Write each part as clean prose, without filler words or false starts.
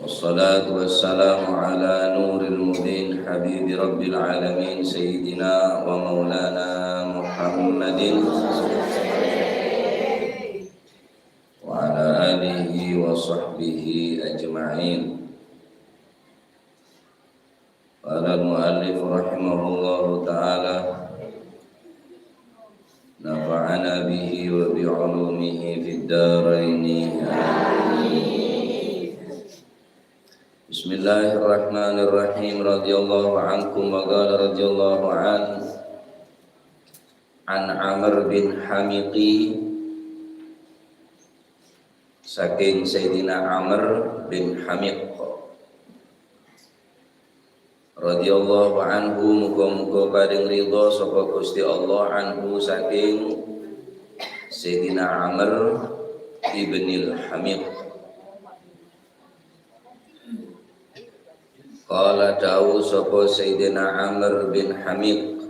والصلاة والسلام على نور المبين حبيب رب العالمين سيدنا ومولانا محمد وعلى آله وصحبه أجمعين. قال المؤلف رحمه الله تعالى: نفعنا به وبعلومه في الدارين آمين. Bismillahirrahmanirrahim. Radhiyallahu ankum wa qala radhiyallahu an Amr bin Hamiqi, saking Sayyidina Amr bin Hamiq radhiyallahu anhu, muga-muga paring ridha sapa Gusti Allah anhu saking Sayyidina Amr ibnil Hamiq. Qala dawu sapa Sayyidina Amr bin Hamiq,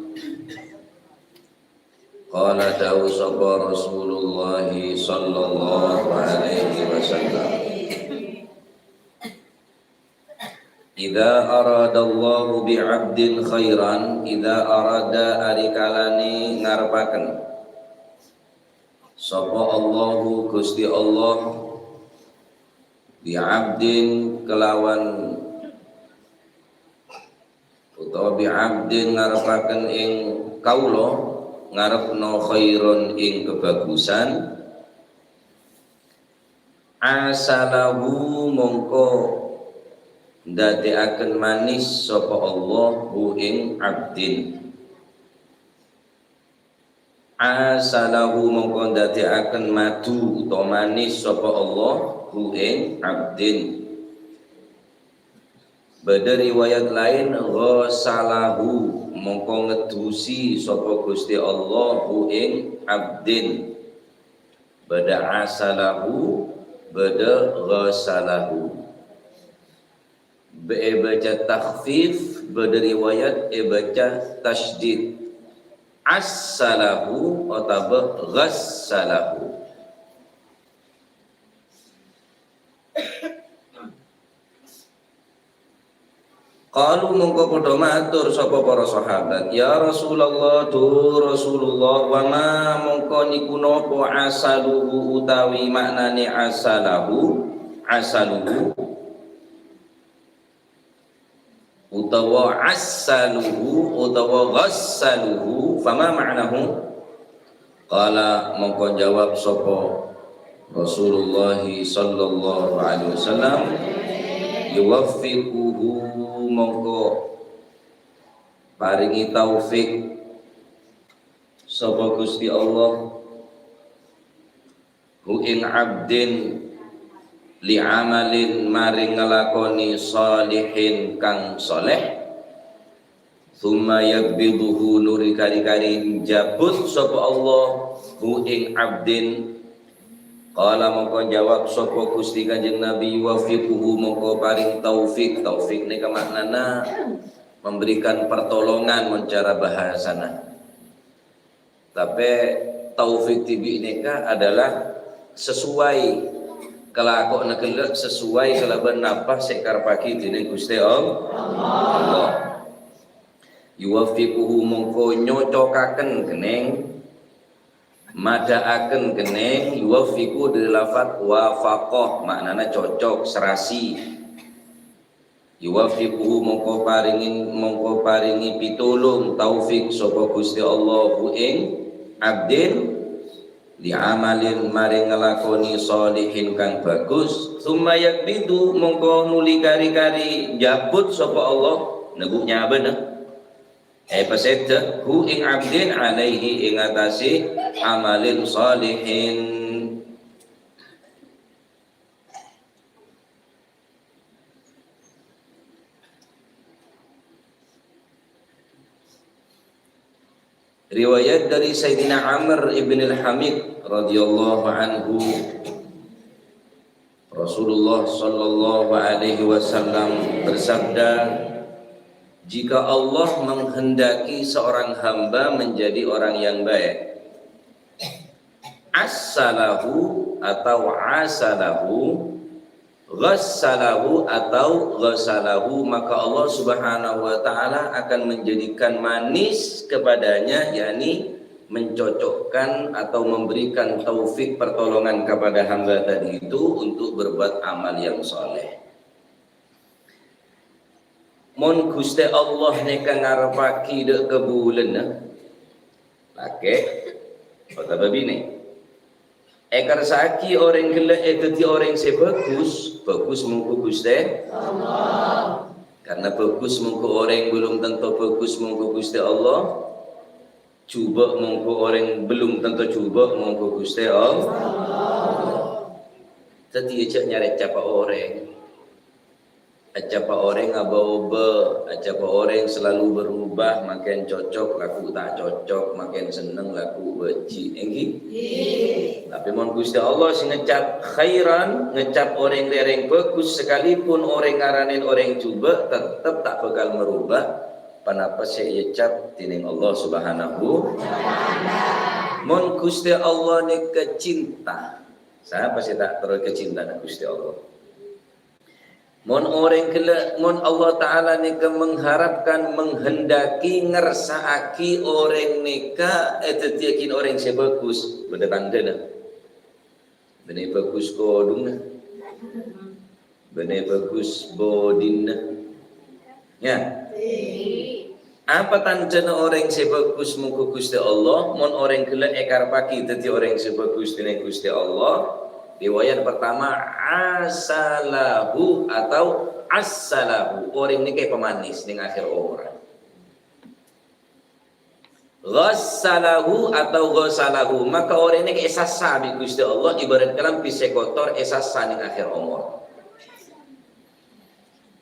qala dawu sapa Rasulullah sallallahu alaihi wasallam: idza aradallahu bi'abdin khairan, idza arada arikalani ngarepaken sapa Allahu Gusti Allah bi'abdin kelawan utawa bi'abdin ngarepaken ing kaula, ngarepno khairon ing kebagusan, asalahu mongko ndadekaken manis sapa Allah hu ing abdin, asalahu mongko ndadekaken madu utawa manis sapa Allah hu ing abdin. Bada riwayat lain ghasalahu mongko ngedusi sapa Gusti Allah hu ing abdin. Bada asalahu, bada ghasalahu. Baca takhfif, bada riwayat baca tasydid. As-salahu atau ghassalahu. Qalu mongko padha matur sapa para sahabat, ya Rasulullah, tu Rasulullah, wa ma mongko niku napa asaluhu utawi maknane asalahu, asaluhu utawa asaluhu utawa ghassaluhu, fama ma'nahu? Qala mongko jawab sapa Rasulullah sallallahu alaihi wasallam, yuwaffiquhu mongko paringi taufik sapa Gusti Allah hu ing abdin li amalin maring ngelakoni salihin kang soleh, thumma yaqbiduhu nuri kari-kari jabut sapa Allah hu ing abdin. Qala mongko jawab sapa Gusti Kanjeng Nabi, wafiquhu mongko paring taufik. Taufik nika maknana memberikan pertolongan mencara bahasana. Tapi taufik tibi nika adalah sesuai kelakon nekelek, sesuai kalaban napa sekar pagi dening Gusti Allah. Yuwafiquhu mongko nyocokaken keneng, madaaken keneng. Yuwafiqu dari lafaz wafaqah, maknana cocok, serasi. Yuwafiquhu mongko paringi pitulung taufik sapa Gusti Allah ing abdin li amalin maring ngelakoni sholihin kang bagus, tsumma yakbidu mongko nuli kari-kari jabut sapa Allah nebuknya bener paseda hu ing abdin alaihi ing atase amalin sholihin. Riwayat dari Sayyidina Amr ibn al-Hamiq radhiyallahu anhu, Rasulullah sallallahu alaihi wasallam bersabda, jika Allah menghendaki seorang hamba menjadi orang yang baik, as-salahu atau asalahu ghassalahu atau ghassalahu, maka Allah Subhanahu wa taala akan menjadikan manis kepadanya, yakni mencocokkan atau memberikan taufik pertolongan kepada hamba tadi itu untuk berbuat amal yang soleh. Mon Gusti Allah neka ngarepaki dek kebulen lake kota babine ekar saki orang gele eketi orang sebagus mungku Gusti Allah, karena bagus mungku orang belum tentu bagus mungku Gusti Allah, coba mungku orang belum tentu coba mungku Gusti Allah. Tadi aja nyari capa orang ngaba-oba, acapa orang selalu berubah, makin cocok laku tak cocok, makin seneng laku benci, enggi. Tapi mon Gusti Allah sing ngecap khairan, ngecap orang lereng bagus, sekalipun orang ngaranin orang coba tetap tak bakal merubah. Panapa saya cap tining Allah Subhanahu wa taala. Mon Gusti Allah ni kecinta. Siapa sih tak terus kecinta dengan Gusti Allah? Mon Allah Ta'ala nika mengharapkan, menghendaki, ngersaaki orang nika etetiakin orang saya bagus, benda tanda na benda bagus kodung na benda bagus bodin na ya. Apa tanda na orang saya bagus muka Gusti Allah? Mon orang kela ekar paki teti orang saya bagus dengan Gusti Allah. Riwayat pertama asalahu atau asalahu, orang ini kayak pemanis ning akhir orang. Ghassalahu atau ghassalahu, maka orang ini kayak sasa bi Gusti Allah, ibarat kalam pisau kotor esasa ning akhir umur.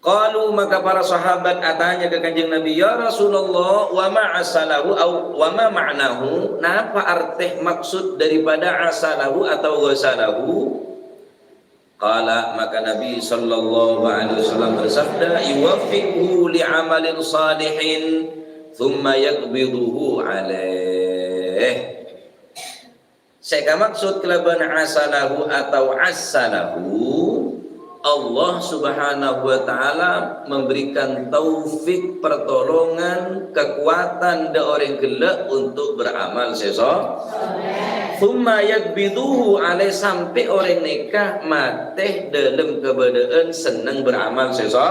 Qalu, maka para sahabat atanya ke Kanjeng Nabi, ya Rasulullah, wa ma asalahu au wa ma ma'nahu, napa arti maksud daripada asalahu atau ghasalahu? Qala, maka Nabi sallallahu alaihi wasallam bersabda, yuwaffiquhu li'amalin salihin thumma yaqbiduhu alaih. Saya maksud kelaban asalahu atau asalahu, Allah Subhanahu wa taala memberikan taufik, pertolongan, kekuatan de orang gelak untuk beramal seso. Thumma yakbiduhu alai, sampai orang nikah mati dalam keadaan senang beramal seso.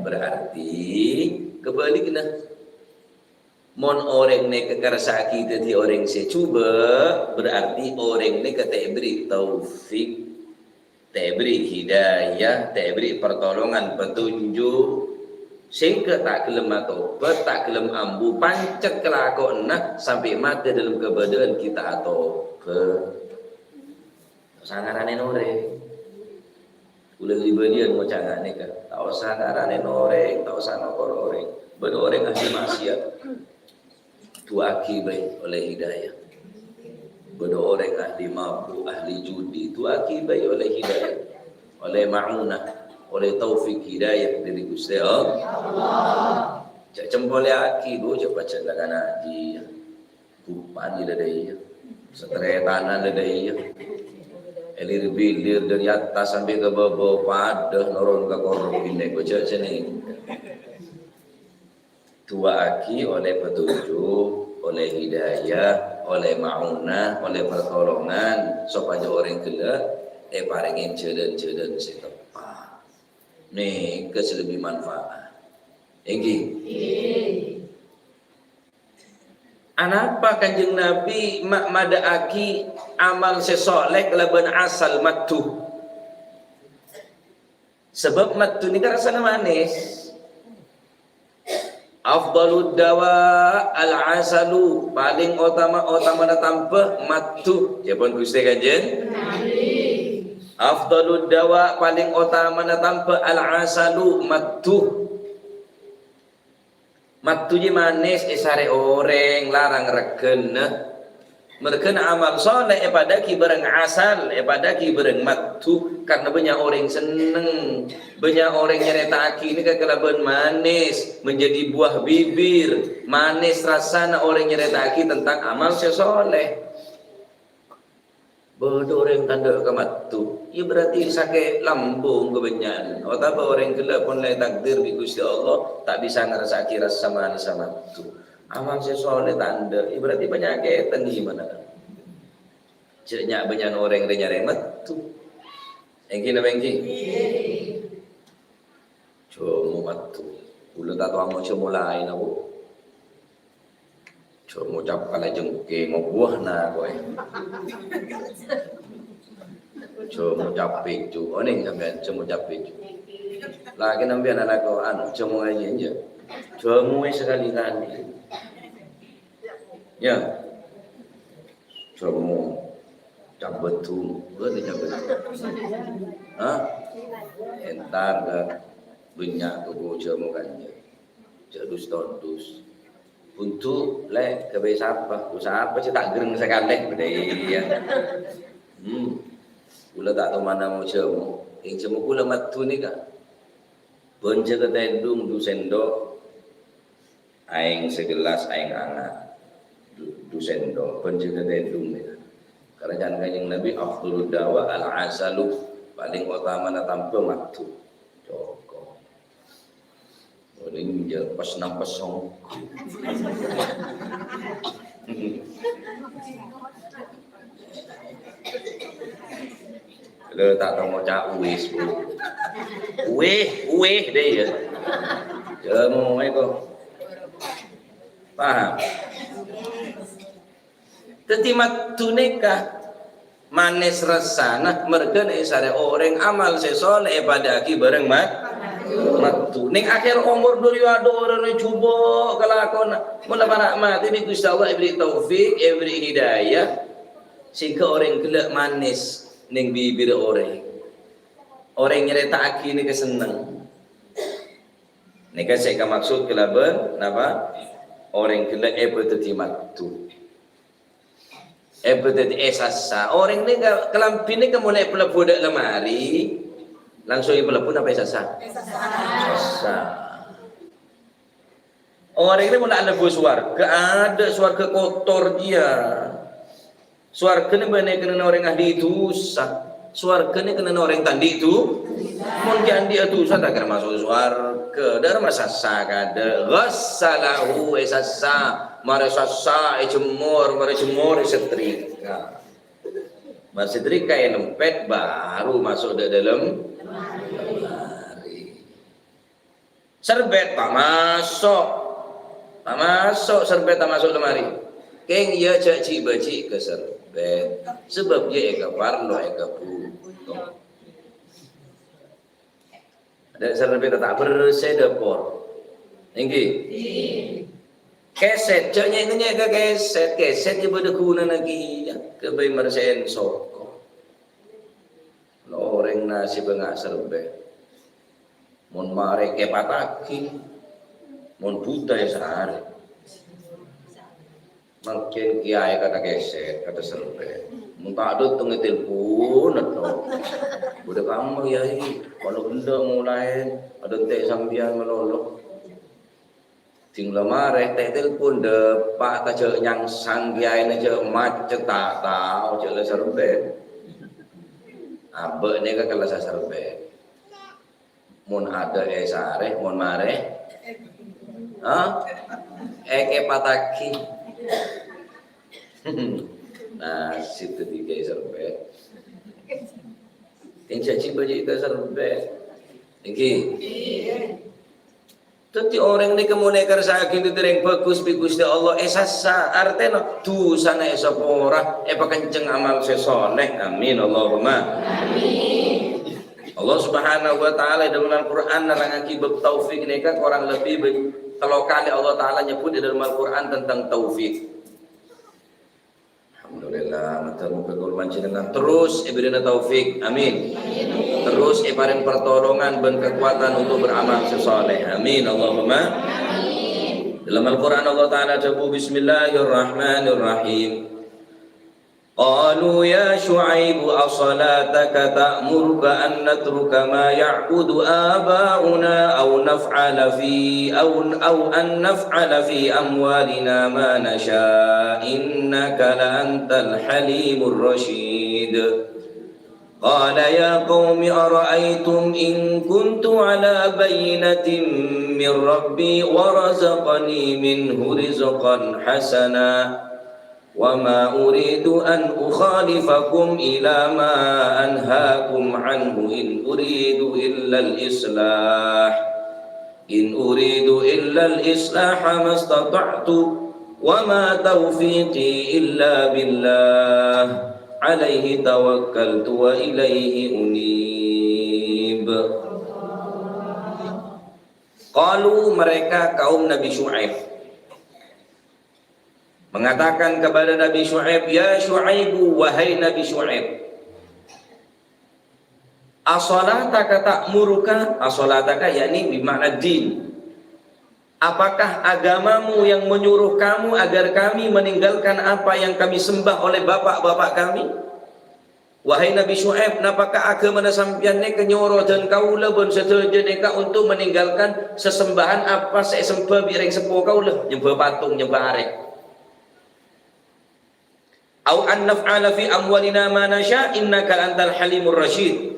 Berarti kebaliknya. Mon orang nikah karsaki tadi orang secuba, berarti orang nikah tebri taufik, tebri hidayah, tebri pertolongan, petunjuk, sehingga tak kelem atau tak kelem ambu pancet kelakon nak sampai mati dalam keadaan kita atau sangarane nore ulah libadian mau canggah nikah tak usah sangarane nore, tak usah nokor orang beroreng ahli maksiat tuaki baik oleh hidayah. Bada orang ahli mabuk, ahli judi itu akibat oleh hidayah, oleh ma'unah, oleh taufik hidayah dari Gusti Allah. Cak cempol aki do cepat cakap haji, kupan di dadai, seteretanan dadai, elir bilir dari atas sampai ke bawah padah noron ke korong pindah kocak sini. Tua aki oleh petunjuk, oleh hidayah, oleh ma'unah, oleh pertolongan, supaya orang gelap paringin jalan-jalan setepat. Nih keselebih manfaat. Enggi. Anapa Kanjeng Nabi madaaki amal sesoleh kelaban asal matu. Sebab matu ni kan rasanya manis. Afdalud dawa al-asalu, paling utama na tanpa matu. Siapa Gusti Kanjeng Nabi? Afdalud dawa, paling utama na tanpa al-asalu, matu. Matu je manis esare orang larang reken. Mereka amal soleh pada ki bareng asal, pada ki bareng matu, karena banyak orang seneng, banyak orang nyerita aki ini kekelaban manis, menjadi buah bibir, manis rasanya orang nyerita aki tentang amal soleh. Berdoreng tanda kamat tu. Ia berarti sakit lambung kebanyakan. Atau orang gelap pun lain takdir di Gusti Allah tak bisa ngerasaki rasa manis sama tu. Amal sesoleh tanda. Ia berarti penyakit tinggi mana? Ceknya banyak orang dia nyari matu. Engki na bengki. Cuma matu. Ulu tak tahu mau cuma lain aku. Cuma cap kalau jengke mau buah na boy. Cuma cap picu. Oh ni sampai cuma cap picu. Lagi nampi anak kau anu cuma aja. Cuma sekali kali. Ya. Cuma cap betul. Boleh cap betul. Hah? Entar ke banyak tu cuma kan. Jadus tondus. Untuk le kebe siapa? Usaha apa sih tak gereng sekali bedaya. Kula tak tahu mana mau cemu. Yang cemu kula matu ni kan. Bonce ke tendung du sendok. Aing segelas aing angat. Du sendok bonce ke tendung ni. Karena jangan kanjeng Nabi afdhalud dawa al asalu, paling utama na tanpa matu. Joko. Ini dia pas nampak song. Kalau tak tahu mau cak uis bu. Uih deh ya. Jangan kok. Paham? Tetimat tunikah manis rasana mereka isare orang amal sesoleh pada aki bareng matu ning akhir umur dulu ada orang coba kelakon mula para mati ni Gusti Allah beri taufik beri hidayah sehingga orang gelak manis ning bibir orang nyerita aki ni keseneng ni kan saya maksud kelaban napa orang gelak tetimat tu berarti esasa orang ni kelampi ni mulai pelapu dak lemari langsung pelapu apa esasa orang ni mulai ada suarga ada suarga kotor dia suarga ni benar kena orang ahli dosa suarga ni kena orang tandi itu mungkin dia dosa tak kena masuk suarga dar masa sakada ghassalahu esasa marasasa jemur setrika. Setrika yang lempet baru masuk ke dalam lemari. Serbet tak masuk serbet tak masuk lemari. Keng ya cak baci ke serbet. Sebab dia eka parlo eka puto. Ada serbet tak bersih dapur. Tinggi. Keset, caknya itu ke keset dia berdekuna lagi ke bayi mersen soko. Loreng nasi bengak serbe. Mon mare ke pataki, mon buta ya sehari. Makin kiai kata keset, kata serbe. Mon tak ada tengah telepon atau. Budak kamu ya kalau benda mulai ada tek sambian melolok. Tinggal marah, telepon de pak ta cek yang sanggiai na cek macet tak tahu cek le serbet. Abe ni kan kalau serbet. Mun ada esare, mun marah. Eke pataki. Nah, situ tiga serbet. Yang caci baju itu serbet. Tinggi. Tetapi orang ni kemudian kerja itu tereng bagus Gusti Allah esasa artena tu sana esapora kenceng amal sesoleh amin Allahumma amin. Allah Subhanahu wa taala dalam Al-Qur'an nerang akibat taufik ni kan orang lebih kalau kali Allah taala nyebut di dalam Al-Qur'an tentang taufik. Alhamdulillah mata muka korban jenengan terus ibadina taufik amin. Terus ibarin pertolongan dan kekuatan untuk beramal sesoleh. Amin Allahumma amin. Dalam Al-Quran Allah Ta'ala jawab bismillahirrahmanirrahim. قالوا يا شعيب أصلاتك تأمرك أن نترك ما يعبد آباؤنا أو أن نفعل في أموالنا ما نشاء إنك لأنت الحليم الرشيد قال يا قوم أرأيتم إن كنت على بينة من ربي ورزقني منه رزقا حسنا وما أريد أن أخالفكم إلى ما أنهاكم عنه إن أريد إلا الإصلاح ما استطعت وما توفيقي إلا بالله عليه توكلت وإليه أنيب. Qalu, mereka kaum Nabi Syuaib mengatakan kepada Nabi Syuaib, ya Syuaibu, wahai Nabi Syuaib, asolataka ta'muruka, asolataka yakni bermakna din, apakah agamamu yang menyuruh kamu agar kami meninggalkan apa yang kami sembah oleh bapak-bapak kami? Wahai Nabi Syuaib, napakah agama sampiannya kenyoro dan kaulah pun setuju neka untuk meninggalkan sesembahan apa saya sembah biring sepuh kaulah nyembah patung nyembah arek, au an naf'ala fi amwalina ma nasya innaka antal halimur rasyid,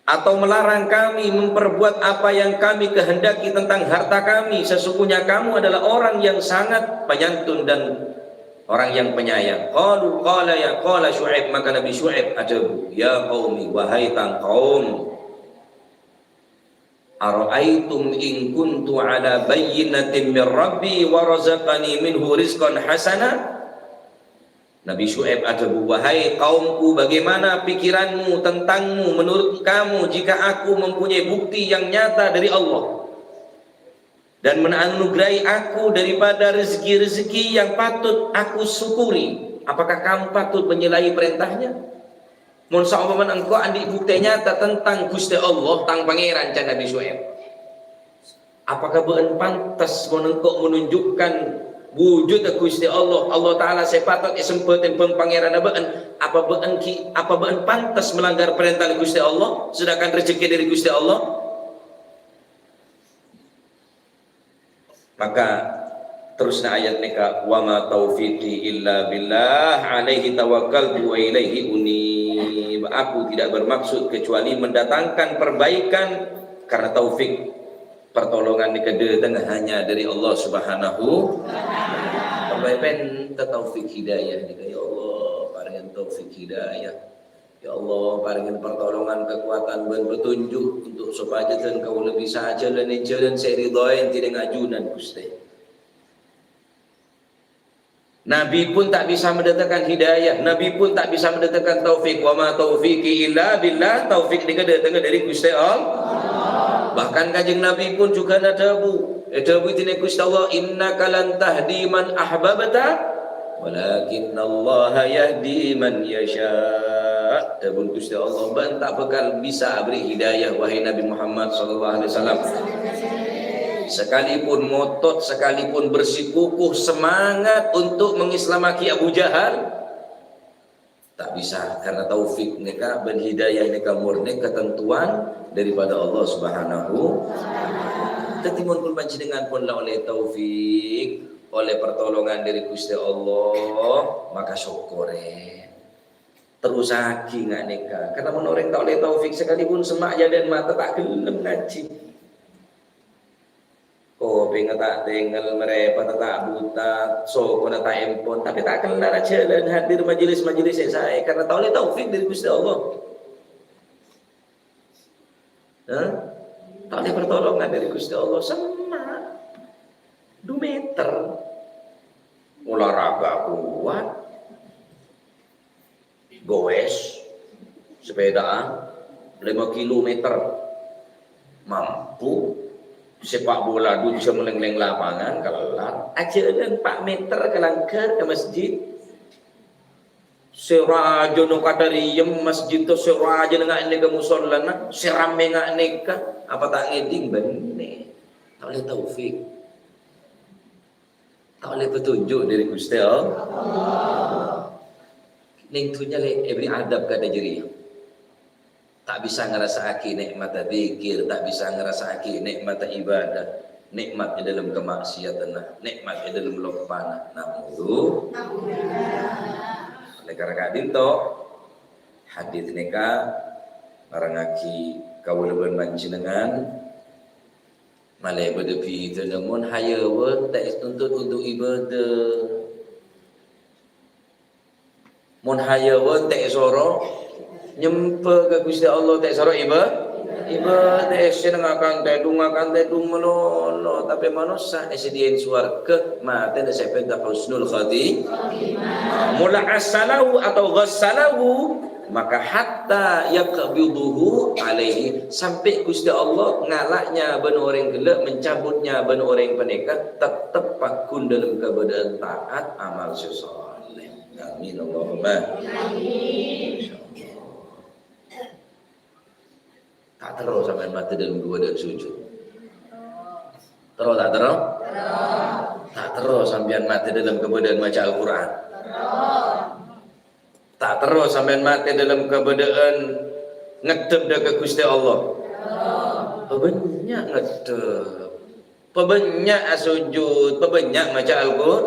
atau melarang kami memperbuat apa yang kami kehendaki tentang harta kami, sesungguhnya kamu adalah orang yang sangat penyantun dan orang yang penyayang. Qala Syuaib, maka Nabi Syuaib ajabu, ya qaumi, wahai tang kaum, ara'aitum in kuntu ala bayyinatin min rabbi wa razaqani minhu rizqan hasana. Nabi Syuaib ajabu, wahai kaumku, bagaimana pikiranmu tentangmu, menurut kamu jika aku mempunyai bukti yang nyata dari Allah dan menganugerahi aku daripada rezeki-rezeki yang patut aku syukuri, apakah kamu patut menyalahi perintahnya? Mun saumpama engkau andi bukti nyata tentang Gusti Allah, tang pangeran, can Nabi Syuaib, apakah beun pantas mun engkau menunjukkan wujud Gusti Allah, Allah taala sepatut sempeuten pangeran beun, apa beun pantas melanggar perintah Gusti Allah sedangkan rezeki dari Gusti Allah? Maka terusna ayat neka, wa ma taufiqi illa billah alaihi tawakkaltu wa ilaihi unib. Aku tidak bermaksud kecuali mendatangkan perbaikan karena taufik pertolongan di kedua hanya dari Allah Subhanahu wa taala. Perbaikan taufik hidayah nika, ya Allah paringan taufik hidayah, ya Allah paringan pertolongan, kekuatan dan petunjuk untuk supaya dan kau lebih saja dan jalan saya ridhoin tidak ngajunan Gusti. Nabi pun tak bisa mendatangkan hidayah, Nabi pun tak bisa mendatangkan taufik. Wa ma taufiqi illa billah, taufik dikatakan dari Gusti Allah. Bahkan kanjeng Nabi pun juga nadabu tina Gusti Allah, innaka lan tahdi man ahbabta walakinnallaha yahdi man yasha. Dabun Gusti Allah ban tak bakal bisa beri hidayah wahai Nabi Muhammad sallallahu alaihi wasallam. Sekalipun ngotot, sekalipun bersikukuh semangat untuk mengislamaki Abu Jahal, tak bisa, karena taufik mereka dan hidayah mereka murni ketentuan daripada Allah Subhanahu wa taala. Tetimun pun panjenengan pun oleh taufik, oleh pertolongan dari Gusti Allah, maka syukur terus lagi nggak nikah. Karena menoreng tak oleh taufik sekalipun semak dan mata tak gelem ngaji. Oh, pengen tak tinggal mereka tak buta, so kena tak empon, tapi tak kelar jalan hadir majelis-majelis saya karena tak oleh taufik dari Gusti Allah. Tak oleh pertolongan dari Gusti Allah semak 2 meter olahraga kuat, goes sepeda 5 kilometer mampu, sepak bola du bisa meleng-leng lapangan kelar aja dan 4 meter kelangkar ke masjid seraja no kadariyem masjid to seraja nengak nega musallana serame ngak neka apa tak ngeding bane tak oleh taufik. Tak oleh petunjuk dari Gusti Allah. Ning tunya le every adab kada jeri. Tak bisa ngerasaki nikmat zikir, tak bisa ngerasaki nikmat ibadah, nikmat di dalam kemaksiatan, nikmat di dalam lopana. Namun oleh karena dinto hadis neka marangaki kawula panjenengan malai berdepi itu namun hayawa tak tuntut untuk ibadah. Mun hayawa tak soro nyempe ke Gusti Allah tak soro ibadah senengakan tedung melono tapi manusia esdien suarga mate da sampai da husnul khatimah mula asalahu atau ghassalahu maka hatta yaqbiduhu alaihi sampai Gusti Allah ngalaknya ben orang gelak mencabutnya ben orang peneka tetap pakun dalam keadaan taat amal soleh. Amin Allahumma amin. Tak terus sampai mati dalam keadaan sujud. Terus tak terus? Tak terus sampai mati dalam keadaan baca Al-Quran. Tak terus sampai mati dalam keadaan ngedep ke Gusti Allah. Pebanyak ngedep, pebanyak sujud, pebanyak baca Al-Quran.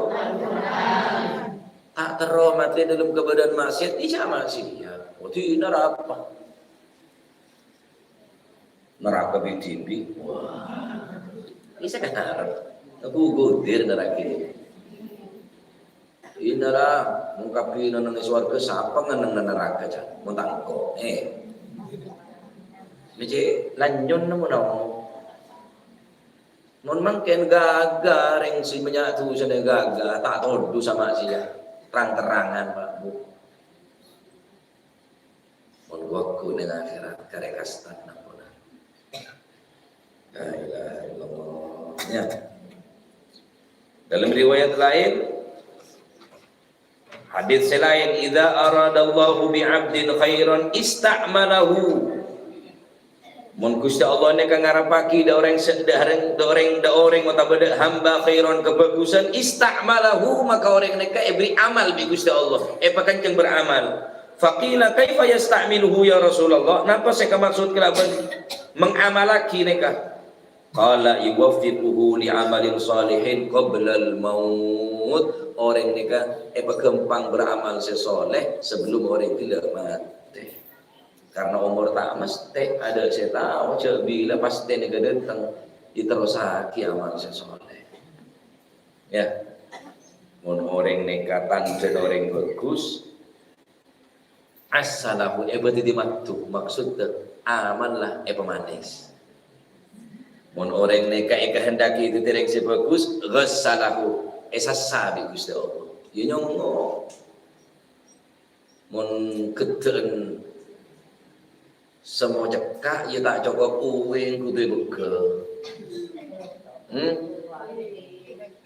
Tak terus mati dalam keadaan maksiat, isya maksiat. Itu neraka. Neraka bitimbi. Wah. Bisa kan harap. Aku gudir neraka ini. Inara mungkapi nang swarga sapa nang neraka jan muntangko Mece lanjon namo mon mangken gaga reng si banyak tu sana gaga tak todu sama sia terang-terangan Pak Bu mon waku ning akhirat karekastan napuna la ilaha illallah ya. Dalam riwayat lain hadis selain idza aradallahu bi'abdin khairan ista'malahu. Mun Gusti Allah nek ngarepaki da orang sedahareng da orang utabada hamba khairan kebagusan ista'malahu maka orang nek beri amal bi Gusti Allah pakanceng beramal. Faqila kaifa yasta'miluhu ya Rasulullah? Napa saya maksud kelaban mengamalaki neka? Qala yuwaffiquhu li amalin salihin qabla al-maut. Orang ni kan kempang beramal sesoleh sebelum orang gila mati. Karena umur tak mesti ada saya tahu bila pasti ni datang diterusaki amal sesoleh. Ya, mun orang nekatan dan orang bagus asalahu berarti dimatu maksudnya aman lah pemanis. Mun orang nekat kehendaki itu direksi bagus ghassalahu sabi Gusti Allah. Ya nyongo. Mun keten semua cekak ya tak cukup uwing kudu beke.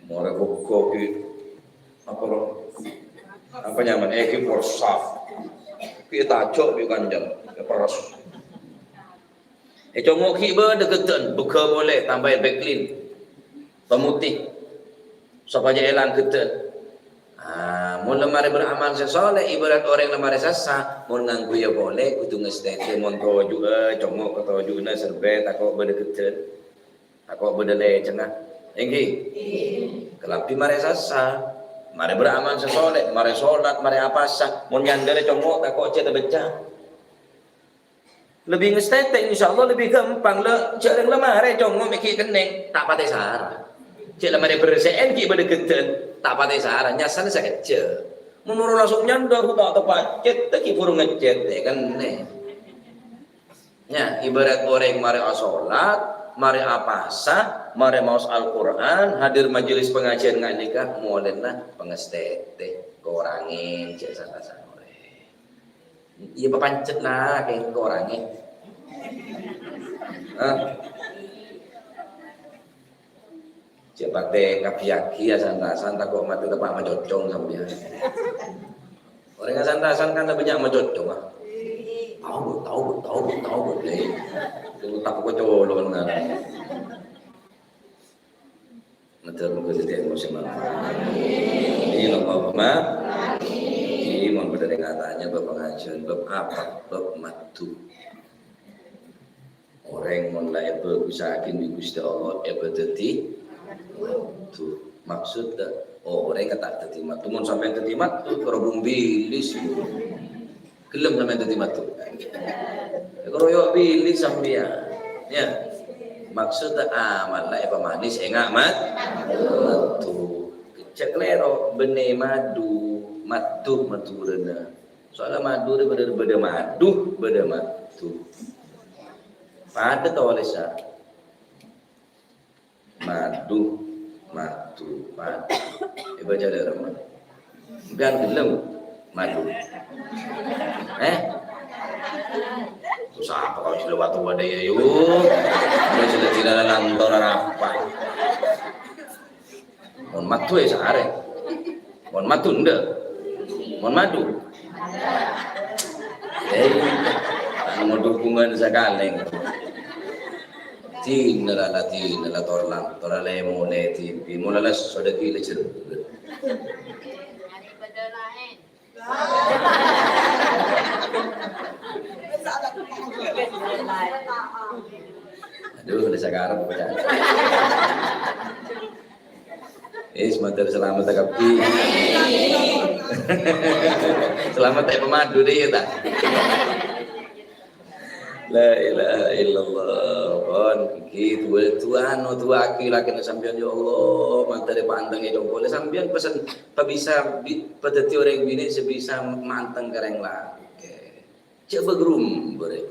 More beke ki apa lo? Apa nyaman ki forsaf. Ki tak cok bi kanjeng peres. Congok ki be deketen beke boleh tambah backlin. Pemutih supaya elang kita. Mun lemari beramal sesoleh ibarat orang lemari sasa mun nganggu ya boleh kudu ngestete mun toju congok tojuna serbe takok bedeketen takok bedele cenah enggi kelapi mari sasa mari beramal sesoleh mari salat mari apasa mun nyandere congok takok cete becah lebih ngestete insyaallah lebih gampang le jarang lemari congok mikir kening tak pate sarah. Cik lama dia bersehen ki pada keten tak pakai saran nyasan saja. Menurut langsung nyandar tak tepat cet ki purung ngecet kan ne. Ya ibarat orang mari salat, mari apasa, mari maos Al-Qur'an, hadir majelis pengajian nganikah modelna pengestete korangin cek sana-sana ore. Iya papancet lah kayak korangin. Siapa teh kapiaki ya santasan kok mati tepak macocong sampai. Orang santasan kan banyak macocong ah. Tahu deh. Itu tak kok colon kan. Matur muga dadi emosi manfaat. Ini Allahumma ini mau berdengar katanya bab pengajian bab apa? Bab madu. Orang mulai berusahakin di Gusti Allah dadi madu. Maksud orang kata dadi madu mun sampean dadi madu karo bumbilis. Gelem sampean dadi madu. Karo yo bilis sampean. Ya. Maksud amal lah pemanis enggak madu. Cek lero bene madu rena. Soalnya madu dia beda madu. Pada tolesa. Madu. Baca dalam mana? Bukan gelem madu. Susah apa kalau sudah waktu wadah ya yuk. Kalau sudah tidak ada lantaran apa. Mohon madu ya sehari. Mohon madu enggak. Mohon madu. Mau dukungan sekaleng. Tinala torlan mole tipi mulala sudah gila cerut. Aduh, udah sekarang baca. Semoga selamat kapi. Selamat pemadu deh ya tak. La ilaha illallah. Kon iki tuan aki laki sampean ya Allah, mantare pandang itu boleh sampean pesan bisa pedeti orang bini sebisa manteng kareng lah. Coba gerum boleh.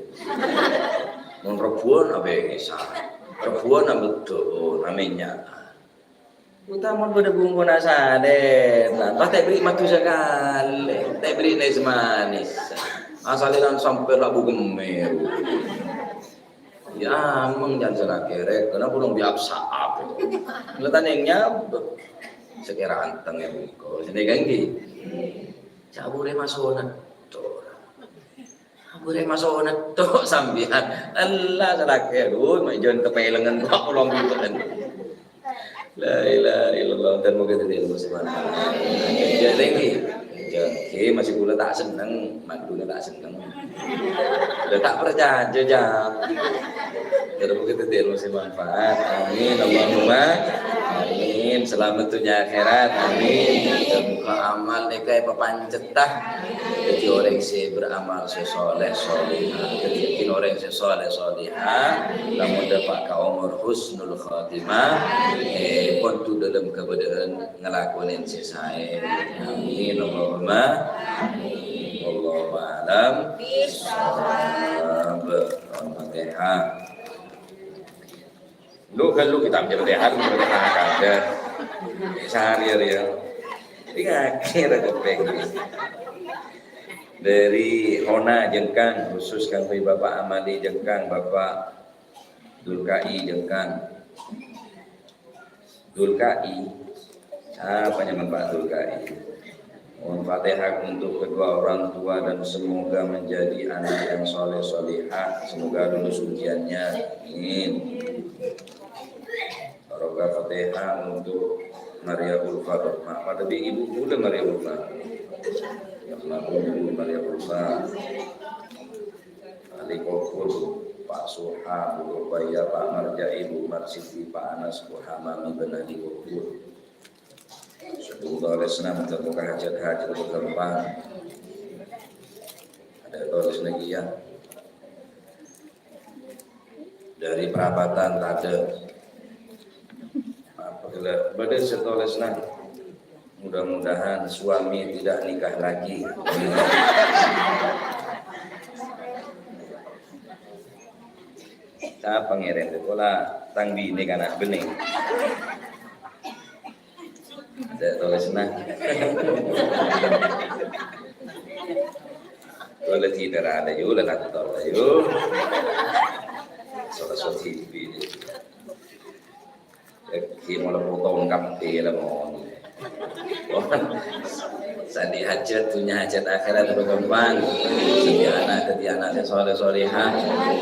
Mon rebuan apa bisa? Rebuan betul namanya. Utama pada bumbu nasade. Nah, tak beri matu sekali. Tak beri nes manis. Asaliran sampai labu gemer. Ya, emang jangan salah kerek. Kenapa belum biasa apa? Kelihatan yang nyabut. Sekira anteng ya buko. Sini ganggi. Cabure masona. Cabure masona. Tuh sambihan. Allah salah kerek. Jangan kepelengan. Kok belum bikin. La ilaha illallah dan moga jadi ilmu subhanallah. Jadi Oke, masih pula tak seneng, mandunya tak seneng. Udah tak percaya jam. Jadi begitu dia masih manfaat. Amin, Allahumma. Amin. Selamat dunia akhirat. Amin. Dan muka amal nekai pepancetah. Jadi orang yang beramal sesoleh solihah. Jadi orang yang sesoleh solihah. Namun dapat ka umur husnul khatimah. Pontu dalam keberadaan ngelakuin sisai. Amin. Allahumma. Wallahu a'lam bishawab. Al-Fatihah. Lu kita menjadi hari ada sehari ya. Tiga kira kepengen dari Hona Jengkang khusus kami Bapak Amali Jengkang, Bapak Dulkai Jengkang. Dulkai siapa yang Pak Dulkai? Mohon Fatihah untuk kedua orang tua dan semoga menjadi anak yang soleh solihah. Semoga lulus ujiannya. Amin. Barokah Fatihah untuk Maria Ulfa. Tapi ibu udah Maria Ulfa. Yang ibu Maria Ulfa. Ali Kofur, Pak Suha, Bu Rubaya, Pak Marja, Ibu Marsiti, Pak Anas, Bu Hamami, Ben Ali Kofur. Semoga resna mentermuka hajat-hajat berkembang. Ada tulis lagi ya. Dari perabatan ada. Apabila pada setolesna, mudah-mudahan suami tidak nikah lagi. Saya pangeran itu lah tang bini kana bening. Ada tulisna. Boleh tidak ada yuk, lah tak tahu yuk. Soal TV. Kita mau potong kampung lah mau. Sandi hajat punya hajat akhirat berkembang. Setiap anak jadi anak yang soleh solehah.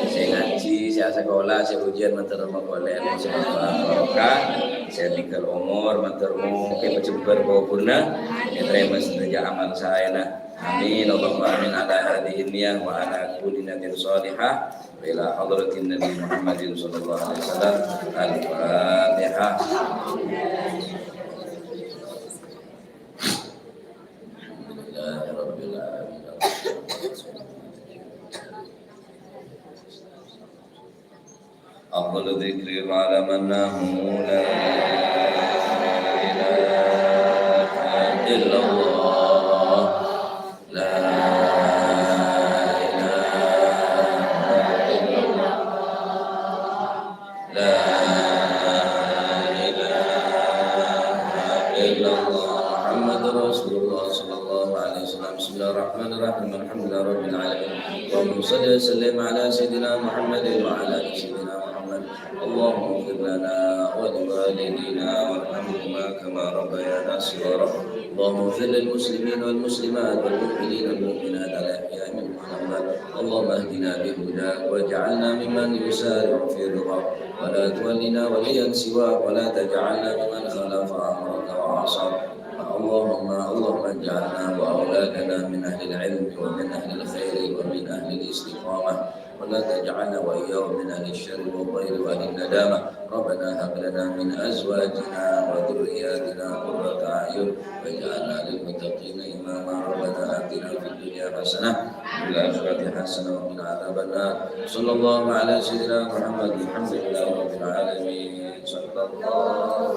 Saya ngaji, saya sekolah, saya ujian mantar makolen, saya barokah, saya tinggal umur, mantar mungkin berjumpa berguna. Yang terima saja amal saya nah. Amin. Allahumma amin ala hadhihi niyah wa ala kulli niyatin salihah. Wa ila hadratin Nabi Muhammadin sallallahu alaihi wasallam. Al-Fatihah. Rabbil alamin. Afdalu dzikri ala man nahu la ilaha illallah la ilaha illallah la ilaha illallah Muhammadur Rasulullah sallallahu alaihi wasallam. Bismillahirrahmanirrahim. Alhamdulillahi rabbil alamin. Allahumma shalli wa sallim ala sayyidina Muhammadin wa ala ali sayyidina Muhammad. Allahumma ighfir lana wa li walidina warhamhuma kama rabbayana shighara. Allahumma ighfir lil muslimin wal muslimat wal mu'minin wal mu'minat al ahya'i minhum wal amwat. Allahumma ihdina bi hudak waj'alna mimman yusari'u fi ridhak wa la tuwallina waliyan siwak wa la taj'alna mimman khalafa amraka wa 'asaka. اللهم اجعلنا واولادنا من اهل العلم ومن اهل الخير ومن اهل الاستقامه ولا تجعلنا واياهم من اهل الشر والضير واهل الندامه. ربنا هب لنا من ازواجنا وذرياتنا قرة اعين واجعلنا للمتقين اماما. ربنا اتنا في الدنيا حسنه وفي الاخره حسنه وقنا عذاب النار. صلى الله على سيدنا محمد. الحمد لله رب العالمين. صلى الله